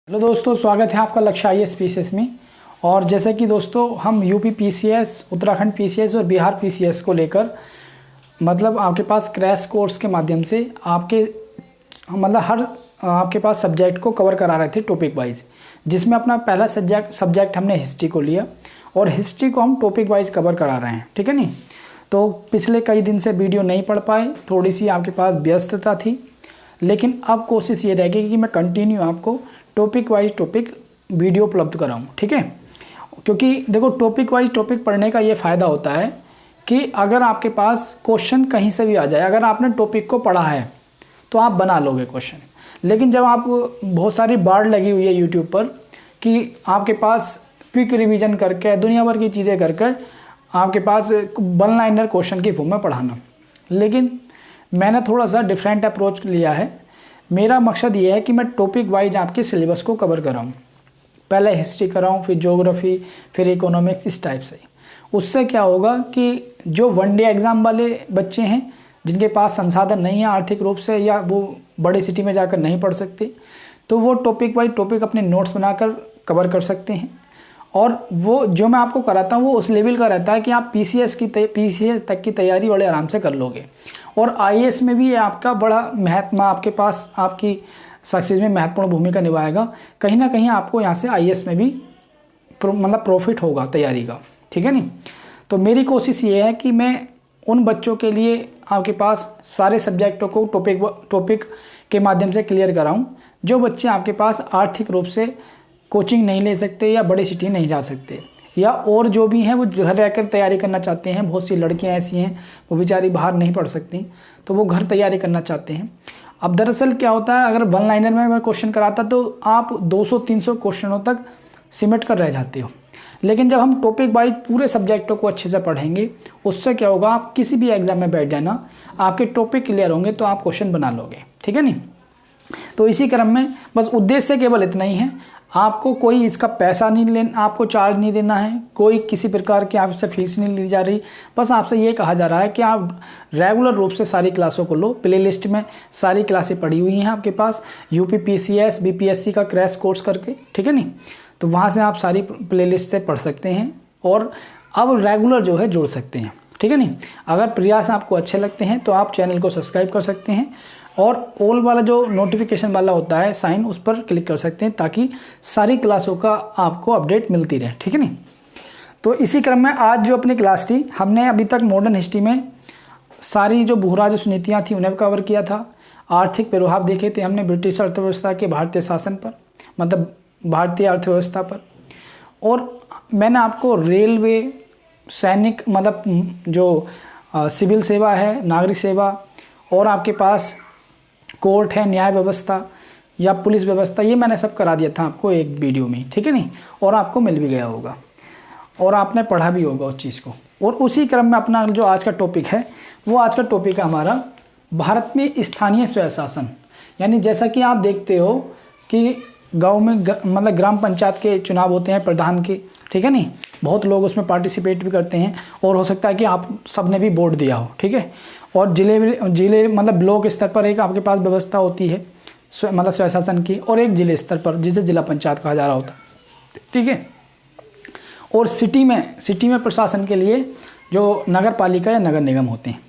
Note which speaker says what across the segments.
Speaker 1: Hello दोस्तों, स्वागत है आपका लक्ष्य IAS PCS में। और जैसे कि दोस्तों हम यूपी PCS, उत्तराखंड PCS और बिहार PCS को लेकर मतलब आपके पास क्रैश कोर्स के माध्यम से आपके हर आपके पास सब्जेक्ट को कवर करा रहे थे टॉपिक वाइज, जिसमें अपना पहला सब्जेक्ट हमने हिस्ट्री को लिया और हिस्ट्री को हम टॉपिक वाइज कवर करा रहे हैं, ठीक है नहीं। तो पिछले कई दिन से वीडियो नहीं पढ़ पाए, थोड़ी सी आपके पास व्यस्तता थी, लेकिन अब कोशिश ये रहेगी कि मैं कंटिन्यू आपको टॉपिक वाइज टॉपिक वीडियो उपलब्ध कराऊं, ठीक है। क्योंकि देखो टॉपिक वाइज टॉपिक पढ़ने का ये फ़ायदा होता है कि अगर आपके पास क्वेश्चन कहीं से भी आ जाए, अगर आपने टॉपिक को पढ़ा है तो आप बना लोगे क्वेश्चन। लेकिन जब आप बहुत सारी बाढ़ लगी हुई है यूट्यूब पर कि आपके पास क्विक रिवीजन करके दुनिया भर की चीज़ें करके आपके पास वन लाइनर क्वेश्चन की फॉर्म में पढ़ाना, लेकिन मैंने थोड़ा सा डिफरेंट अप्रोच लिया है। मेरा मकसद ये है कि मैं टॉपिक वाइज आपके सिलेबस को कवर कराऊँ, पहले हिस्ट्री कराऊँ, फिर ज्योग्राफी, फिर इकोनॉमिक्स, इस टाइप से। उससे क्या होगा कि जो वन डे एग्ज़ाम वाले बच्चे हैं जिनके पास संसाधन नहीं है आर्थिक रूप से, या वो बड़ी सिटी में जाकर नहीं पढ़ सकते, तो वो टॉपिक वाइज टॉपिक अपने नोट्स बनाकर कवर कर सकते हैं। और वो जो मैं आपको कराता हूँ वो उस लेवल का रहता है कि आप PCS तक की तैयारी बड़े आराम से कर लोगे। और IAS में भी आपका बड़ा महत्व आपके पास आपकी सक्सेस में महत्वपूर्ण भूमिका निभाएगा। कहीं ना कहीं आपको यहाँ से IAS में भी प्रॉफिट होगा तैयारी का, ठीक है नहीं। तो मेरी कोशिश ये है कि मैं उन बच्चों के लिए आपके पास सारे सब्जेक्टों को टॉपिक के माध्यम से क्लियर कराऊँ जो बच्चे आपके पास आर्थिक रूप से कोचिंग नहीं ले सकते या बड़ी सिटी नहीं जा सकते, या और जो भी हैं वो घर रहकर तैयारी करना चाहते हैं। बहुत सी लड़कियां ऐसी हैं वो बेचारी बाहर नहीं पढ़ सकती, तो वो घर तैयारी करना चाहते हैं। अब दरअसल क्या होता है, अगर वन लाइनर में मैं क्वेश्चन कराता तो आप 200-300 क्वेश्चनों तक सिमट कर रह जाते हो। लेकिन जब हम टॉपिक वाइज पूरे सब्जेक्टों को अच्छे से पढ़ेंगे, उससे क्या होगा, आप किसी भी एग्जाम में बैठ जाना, आपके टॉपिक क्लियर होंगे तो आप क्वेश्चन बना लोगे, ठीक है नहीं। तो इसी क्रम में बस उद्देश्य केवल इतना ही है, आपको कोई इसका पैसा नहीं लेना, आपको चार्ज नहीं देना है, कोई किसी प्रकार की आपसे फीस नहीं ली जा रही। बस आपसे ये कहा जा रहा है कि आप रेगुलर रूप से सारी क्लासों को लो। प्लेलिस्ट में सारी क्लासें पड़ी हुई हैं आपके पास, यूपी PCS BPSC का क्रैश कोर्स करके, ठीक है नहीं। तो वहाँ से आप सारी प्लेलिस्ट से पढ़ सकते हैं और अब रेगुलर जो है जोड़ सकते हैं, ठीक है नहीं। अगर प्रयास आपको अच्छे लगते हैं तो आप चैनल को सब्सक्राइब कर सकते हैं और ऑल वाला जो नोटिफिकेशन वाला होता है साइन, उस पर क्लिक कर सकते हैं ताकि सारी क्लासों का आपको अपडेट मिलती रहे, ठीक है नहीं। तो इसी क्रम में आज जो अपनी क्लास थी, हमने अभी तक मॉडर्न हिस्ट्री में सारी जो भूराजस्व नीतियाँ थी उन्हें कवर किया था। आर्थिक प्रभाव देखे थे हमने ब्रिटिश अर्थव्यवस्था के भारतीय शासन पर, मतलब भारतीय अर्थव्यवस्था पर। और मैंने आपको रेलवे, सैनिक, मतलब जो सिविल सेवा है, नागरिक सेवा, और आपके पास कोर्ट है, न्याय व्यवस्था या पुलिस व्यवस्था, ये मैंने सब करा दिया था आपको एक वीडियो में, ठीक है नहीं। और आपको मिल भी गया होगा और आपने पढ़ा भी होगा उस चीज़ को। और उसी क्रम में अपना जो आज का टॉपिक है, वो आज का टॉपिक है हमारा भारत में स्थानीय स्वशासन। यानी जैसा कि आप देखते हो कि गाँव में मतलब ग्राम पंचायत के चुनाव होते हैं प्रधान के, ठीक है नहीं। बहुत लोग उसमें पार्टिसिपेट भी करते हैं और हो सकता है कि आप सब ने भी वोट दिया हो, ठीक है। और जिले मतलब ब्लॉक स्तर पर एक आपके पास व्यवस्था होती है मतलब स्वशासन की, और एक जिले स्तर पर जिसे जिला पंचायत कहा जा रहा होता है, ठीक है। और सिटी में प्रशासन के लिए जो नगर पालिका या नगर निगम होते हैं।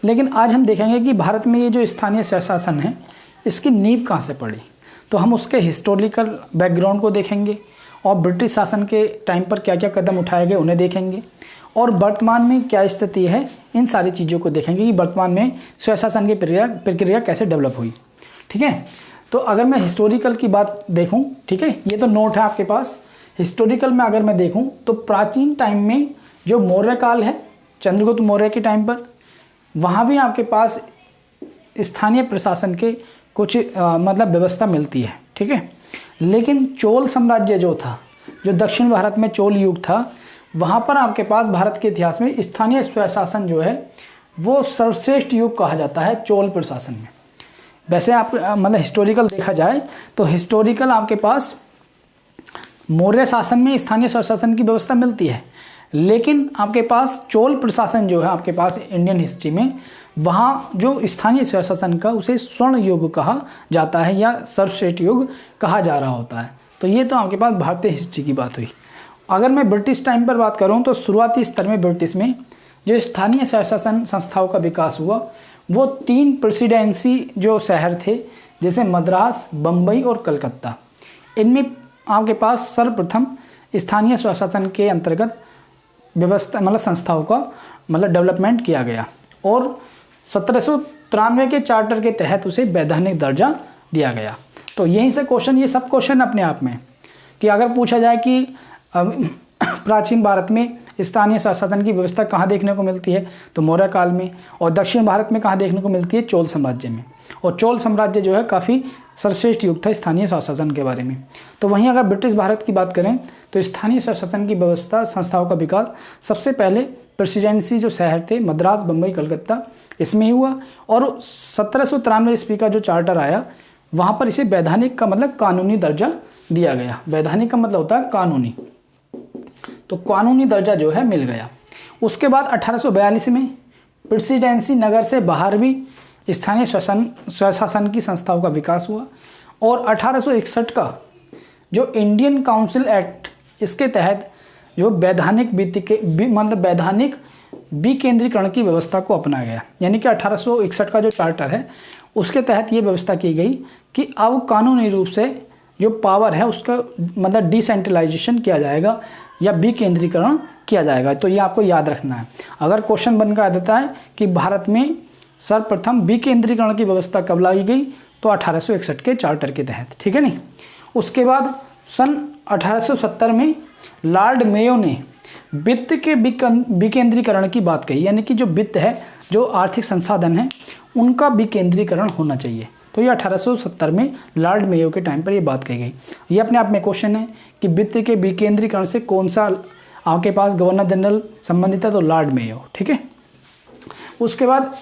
Speaker 1: लेकिन आज हम देखेंगे कि भारत में ये जो स्थानीय स्वशासन है, इसकी नींव कहाँ से पड़ी। तो हम उसके हिस्टोरिकल बैकग्राउंड को देखेंगे और ब्रिटिश शासन के टाइम पर क्या क्या कदम उठाए गए उन्हें देखेंगे, और वर्तमान में क्या स्थिति है, इन सारी चीज़ों को देखेंगे कि वर्तमान में स्वशासन की प्रक्रिया कैसे डेवलप हुई, ठीक है। तो अगर मैं हिस्टोरिकल की बात देखूं, ठीक है, ये तो नोट है आपके पास। हिस्टोरिकल में अगर मैं देखूं तो प्राचीन टाइम में जो मौर्य काल है, चंद्रगुप्त मौर्य के टाइम पर, वहाँ भी आपके पास स्थानीय प्रशासन के कुछ मतलब व्यवस्था मिलती है, ठीक है। लेकिन चोल साम्राज्य जो था, जो दक्षिण भारत में चोल युग था, वहाँ पर आपके पास भारत के इतिहास में स्थानीय स्वशासन जो है वो सर्वश्रेष्ठ युग कहा जाता है चोल प्रशासन में। वैसे आप मतलब हिस्टोरिकल देखा जाए तो हिस्टोरिकल आपके पास मौर्य शासन में स्थानीय स्वशासन की व्यवस्था मिलती है, लेकिन आपके पास चोल प्रशासन जो है आपके पास इंडियन हिस्ट्री में, वहाँ जो स्थानीय स्वशासन का उसे स्वर्ण युग कहा जाता है या सर्वश्रेष्ठ युग कहा जा रहा होता है। तो ये तो आपके पास भारतीय हिस्ट्री की बात हुई। अगर मैं ब्रिटिश टाइम पर बात करूँ तो शुरुआती स्तर में ब्रिटिश में जो स्थानीय स्वशासन संस्थाओं का विकास हुआ वो 3 प्रेसिडेंसी जो शहर थे जैसे मद्रास, बम्बई और कलकत्ता, इनमें आपके पास सर्वप्रथम स्थानीय स्वशासन के अंतर्गत व्यवस्था मतलब संस्थाओं का डेवलपमेंट किया गया और 1793 के चार्टर के तहत उसे वैधानिक दर्जा दिया गया। तो यहीं से क्वेश्चन, ये सब क्वेश्चन अपने आप में कि अगर पूछा जाए कि प्राचीन भारत में स्थानीय स्वशासन की व्यवस्था कहाँ देखने को मिलती है तो मौर्य काल में, और दक्षिण भारत में कहाँ देखने को मिलती है चोल साम्राज्य में, और चोल साम्राज्य जो है काफ़ी सर्वश्रेष्ठ युग था स्थानीय स्वशासन के बारे में। तो वहीं अगर ब्रिटिश भारत की बात करें तो स्थानीय स्वशासन की व्यवस्था संस्थाओं का विकास सबसे पहले प्रेसिडेंसी जो शहर थे मद्रास, बम्बई, कलकत्ता, इसमें ही हुआ। और 1793 ईस्वी का जो चार्टर आया वहाँ पर इसे वैधानिक का मतलब कानूनी दर्जा दिया गया। वैधानिक का मतलब होता है कानूनी, तो कानूनी दर्जा जो है मिल गया। उसके बाद 1842 में प्रेसिडेंसी नगर से बाहर भी स्थानीय स्वशासन की संस्थाओं का विकास हुआ और 1861 का जो इंडियन काउंसिल एक्ट, इसके तहत जो वैधानिक वैधानिक विकेंद्रीकरण की व्यवस्था को अपनाया गया। यानी कि 1861 का जो चार्टर है उसके तहत ये व्यवस्था की गई कि अब कानूनी रूप से जो पावर है उसका डिसेंट्रलाइजेशन किया जाएगा या विकेंद्रीकरण किया जाएगा। तो ये आपको याद रखना है। अगर क्वेश्चन बनकर आ जाता है कि भारत में सर्वप्रथम विकेंद्रीकरण की व्यवस्था कब लाई गई तो 1861 के चार्टर के तहत, ठीक है नहीं। उसके बाद सन 1870 में लॉर्ड मेयो ने वित्त के विकेंद्रीकरण की बात कही, यानी कि जो वित्त है, जो आर्थिक संसाधन है, उनका विकेंद्रीकरण होना चाहिए। तो ये 1870 में लॉर्ड मेयो के टाइम पर ये बात कही गई। ये अपने आप में क्वेश्चन है कि वित्त के विकेंद्रीकरण से कौन सा आपके पास गवर्नर जनरल संबंधित है तो लॉर्ड मेयो, ठीक है। उसके बाद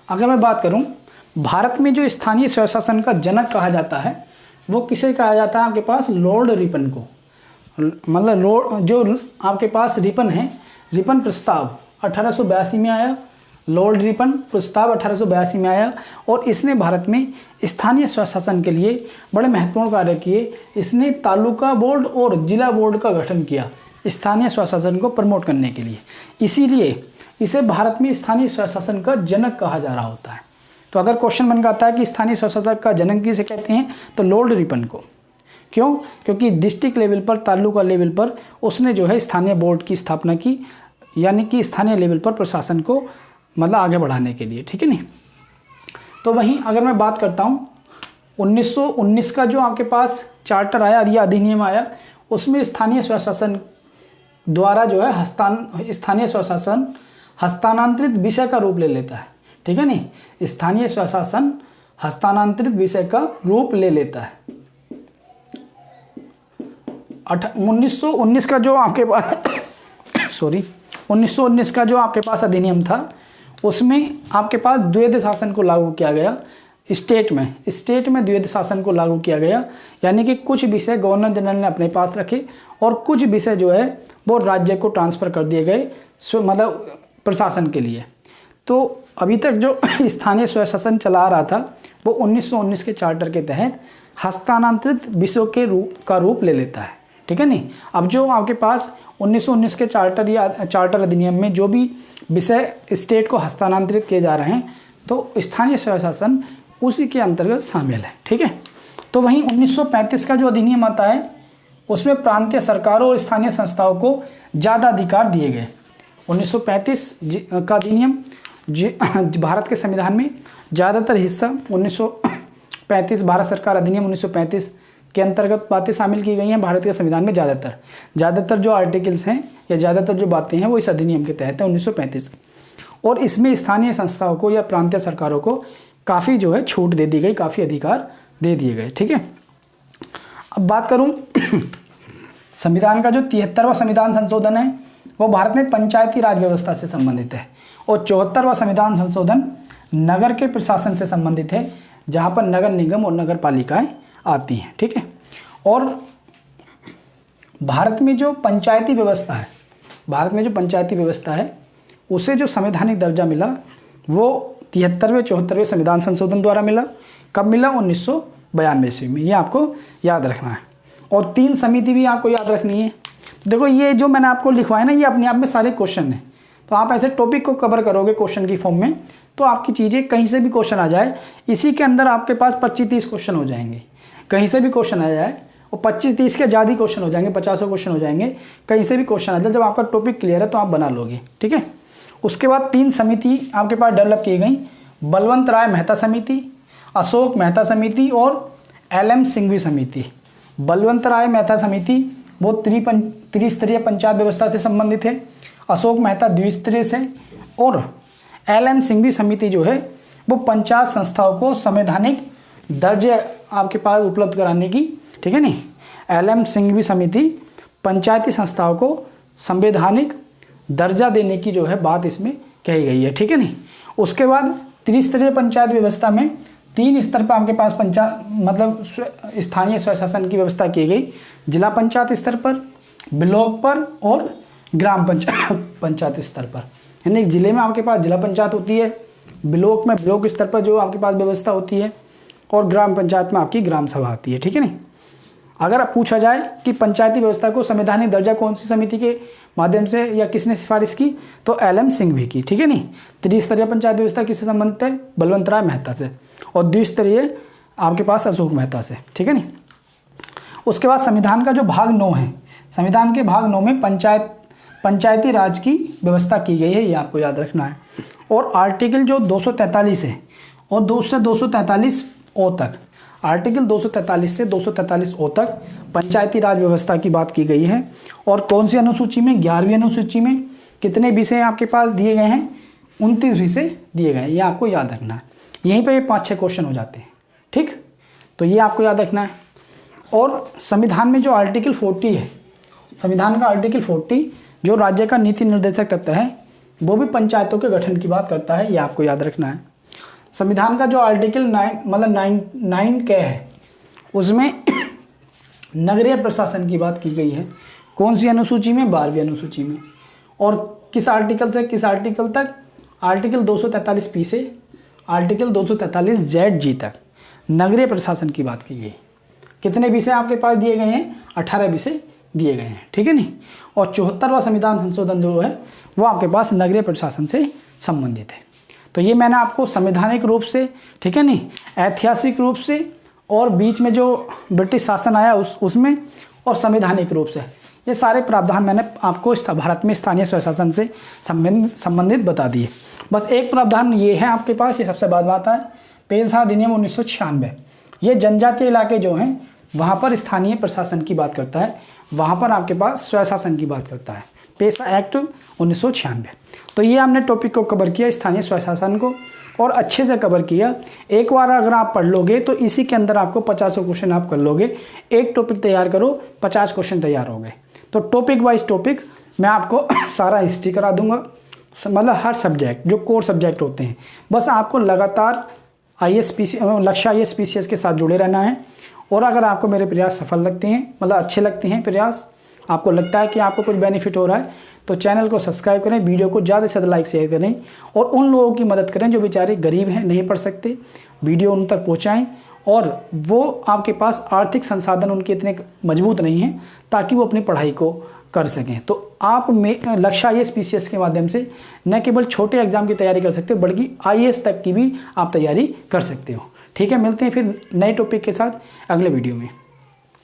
Speaker 1: अगर मैं बात करूं भारत में जो स्थानीय स्वशासन का जनक कहा जाता है वो किसे कहा जाता है, आपके पास लॉर्ड रिपन को। जो आपके पास रिपन है, रिपन प्रस्ताव 1882 में आया, लॉर्ड रिपन प्रस्ताव 1882 में आया और इसने भारत में स्थानीय स्वशासन के लिए बड़े महत्वपूर्ण कार्य किए। इसने तालुका बोर्ड और जिला बोर्ड का गठन किया स्थानीय स्वशासन को प्रमोट करने के लिए, इसीलिए इसे भारत में स्थानीय स्वशासन का जनक कहा जा रहा होता है। तो अगर क्वेश्चन बन आता है कि स्थानीय स्वशासन का जनक किसे कहते हैं तो लॉर्ड रिपन को। क्यों? क्योंकि डिस्ट्रिक्ट लेवल पर, तालुका लेवल पर उसने जो है स्थानीय बोर्ड की स्थापना की, यानी कि स्थानीय लेवल पर प्रशासन को आगे बढ़ाने के लिए, ठीक है नहीं। तो वहीं अगर मैं बात करता हूँ 1919 का जो आपके पास चार्टर आया या अधिनियम आया, उसमें स्थानीय स्वशासन द्वारा जो है स्थानीय स्वशासन हस्तांतरित विषय का रूप ले लेता है, ठीक है नहीं। स्थानीय स्वशासन हस्तांतरित विषय का रूप ले लेता है। 1919 का जो आपके पास 1919 का जो आपके पास अधिनियम था उसमें आपके पास द्वैध शासन को लागू किया गया। स्टेट में द्वैध शासन को लागू किया गया, यानी कि कुछ विषय गवर्नर जनरल ने अपने पास रखे और कुछ विषय जो है वो राज्य को ट्रांसफ़र कर दिए गए प्रशासन के लिए। तो अभी तक जो स्थानीय स्वशासन चला रहा था वो 1919 के चार्टर के तहत हस्तांतरित विषयों का रूप ले लेता है, ठीक है नहीं। अब जो आपके पास 1919 के चार्टर या चार्टर अधिनियम में जो भी विषय स्टेट को हस्तांतरित किए जा रहे हैं तो स्थानीय स्वशासन उसी के अंतर्गत शामिल है, ठीक है। तो वहीं 1935 का जो अधिनियम आता है उसमें प्रांतीय सरकारों और स्थानीय संस्थाओं को ज़्यादा अधिकार दिए गए। 1935 का अधिनियम भारत के संविधान में ज़्यादातर हिस्सा 1935 भारत सरकार अधिनियम 1935 के अंतर्गत बातें शामिल की गई हैं भारत के संविधान में। ज़्यादातर जो आर्टिकल्स हैं या ज़्यादातर जो बातें हैं वो इस अधिनियम के तहत है 1935 की। और इसमें स्थानीय संस्थाओं को या प्रांतीय सरकारों को काफ़ी जो है छूट दे दी गई, काफ़ी अधिकार दे दिए गए, ठीक है। अब बात करूं संविधान का जो 73वां संविधान संशोधन है वो भारत में पंचायती राज व्यवस्था से संबंधित है और 74वां संविधान संशोधन नगर के प्रशासन से संबंधित है, जहां पर नगर निगम और नगर पालिकाएं आती हैं, ठीक है। और भारत में जो पंचायती व्यवस्था है उसे जो संवैधानिक दर्जा मिला वो 73वें संविधान संशोधन द्वारा मिला। कब मिला? 1992 ईस्वी में। ये आपको याद रखना है। और 3 समिति भी आपको याद रखनी है। देखो ये जो मैंने आपको लिखवाया ना, ये अपने आप में सारे क्वेश्चन हैं। तो आप ऐसे टॉपिक को कवर करोगे क्वेश्चन की फॉर्म में, तो आपकी चीज़ें कहीं से भी क्वेश्चन आ जाए, इसी के अंदर आपके पास 25-30 क्वेश्चन हो जाएंगे। कहीं से भी क्वेश्चन आ जाए और 25-30 के ज़्यादा क्वेश्चन हो जाएंगे, 50 क्वेश्चन हो जाएंगे, कहीं से भी क्वेश्चन आ जाए। जब आपका टॉपिक क्लियर है तो आप बना लोगे, ठीक है। उसके बाद 3 समिति आपके पास डेवलप की गई, बलवंत राय मेहता समिति, अशोक मेहता समिति और LM सिंघवी समिति। बलवंत राय मेहता समिति वो त्रिस्तरीय पंचायत व्यवस्था से संबंधित है, अशोक मेहता द्विस्तरीय से, और LM सिंघवी समिति जो है वो पंचायत संस्थाओं को संवैधानिक दर्जे आपके पास उपलब्ध कराने की, ठीक है नहीं। LM सिंघवी समिति पंचायती संस्थाओं को संवैधानिक दर्जा देने की जो है बात इसमें कही गई है, ठीक है नहीं। उसके बाद त्रिस्तरीय पंचायत व्यवस्था में 3 स्तर पर आपके पास मतलब स्थानीय स्वशासन की व्यवस्था की गई, जिला पंचायत स्तर पर, ब्लॉक पर और ग्राम पंचायत स्तर पर। यानी जिले में आपके पास जिला पंचायत होती है, ब्लॉक में ब्लॉक स्तर पर जो आपके पास व्यवस्था होती है, और ग्राम पंचायत में आपकी ग्राम सभा होती है, ठीक है नहीं। अगर आप पूछा जाए कि पंचायती व्यवस्था को संवैधानिक दर्जा कौन सी समिति के माध्यम से या किसने सिफारिश की, तो LM सिंघवी की, ठीक है नहीं। त्रिस्तरीय पंचायत व्यवस्था किससे संबंधित है, बलवंत राय मेहता से, और द्विस्तरीय आपके पास अशोक मेहता से, ठीक है नहीं। उसके बाद संविधान का जो भाग 9 है, संविधान के भाग 9 में पंचायती राज की व्यवस्था की गई है, ये आपको याद रखना है। और आर्टिकल जो 243 है और 243 ओ तक, आर्टिकल 243 से 243 ओ तक पंचायती राज व्यवस्था की बात की गई है। और कौन सी अनुसूची में, 11वीं अनुसूची में कितने विषय आपके पास दिए गए हैं, 29 विषय दिए गए हैं, ये आपको याद रखना है। यहीं पे 5-6 क्वेश्चन हो जाते हैं, ठीक, तो ये आपको याद रखना है। और संविधान में जो आर्टिकल 40 है, संविधान का आर्टिकल 40 जो राज्य का नीति निर्देशक तत्व है, वो भी पंचायतों के गठन की बात करता है, ये आपको याद रखना है। संविधान का जो आर्टिकल 9 क्या है, उसमें नगरीय प्रशासन की बात की गई है। कौन सी अनुसूची में, 12वीं अनुसूची में। और किस आर्टिकल से किस आर्टिकल तक, आर्टिकल 243 पी से आर्टिकल 243 ZG तक नगरीय प्रशासन की बात की गई। कितने विषय आपके पास दिए गए हैं, 18 विषय दिए गए हैं, ठीक है नहीं। और 74वां संविधान संशोधन जो है वो आपके पास नगरीय प्रशासन से संबंधित है। तो ये मैंने आपको संवैधानिक रूप से, ठीक है नहीं, ऐतिहासिक रूप से, और बीच में जो ब्रिटिश शासन आया उसमें, और संवैधानिक रूप से, ये सारे प्रावधान मैंने आपको भारत में स्थानीय स्वशासन से संबंधित बता दिए। बस एक प्रावधान ये है आपके पास, ये सबसे बात है, पेशा अधिनियम 1996। ये जनजातीय इलाके जो हैं वहाँ पर स्थानीय प्रशासन की बात करता है, वहाँ पर आपके पास स्वशासन की बात करता है, पेशा एक्ट 1996। तो ये हमने टॉपिक को कवर किया, स्थानीय स्वशासन को, और अच्छे से कवर किया। एक बार अगर आप पढ़ लोगे तो इसी के अंदर आपको 50 क्वेश्चन आप कर लोगे। एक टॉपिक तैयार करो, 50 क्वेश्चन तैयार हो गए। तो टॉपिक वाइज टॉपिक मैं आपको सारा हिस्ट्री करा दूंगा, मतलब हर सब्जेक्ट जो कोर सब्जेक्ट होते हैं। बस आपको लगातार लक्ष्य IAS PCS के साथ जुड़े रहना है। और अगर आपको मेरे प्रयास सफल लगते हैं, मतलब अच्छे लगते हैं प्रयास, आपको लगता है कि आपको कुछ बेनिफिट हो रहा है, तो चैनल को सब्सक्राइब करें, वीडियो को ज़्यादा से ज़्यादा लाइक शेयर करें, और उन लोगों की मदद करें जो बेचारे गरीब हैं, नहीं पढ़ सकते, वीडियो उन तक पहुंचाएं, और वो आपके पास आर्थिक संसाधन उनके इतने मजबूत नहीं हैं ताकि वो अपनी पढ़ाई को कर सकें। तो आप लक्ष्य IAS PCS के माध्यम से न केवल छोटे एग्जाम की तैयारी कर सकते हो, बल्कि IAS तक की भी आप तैयारी कर सकते हो। ठीक है, मिलते हैं फिर नए टॉपिक के साथ अगले वीडियो में।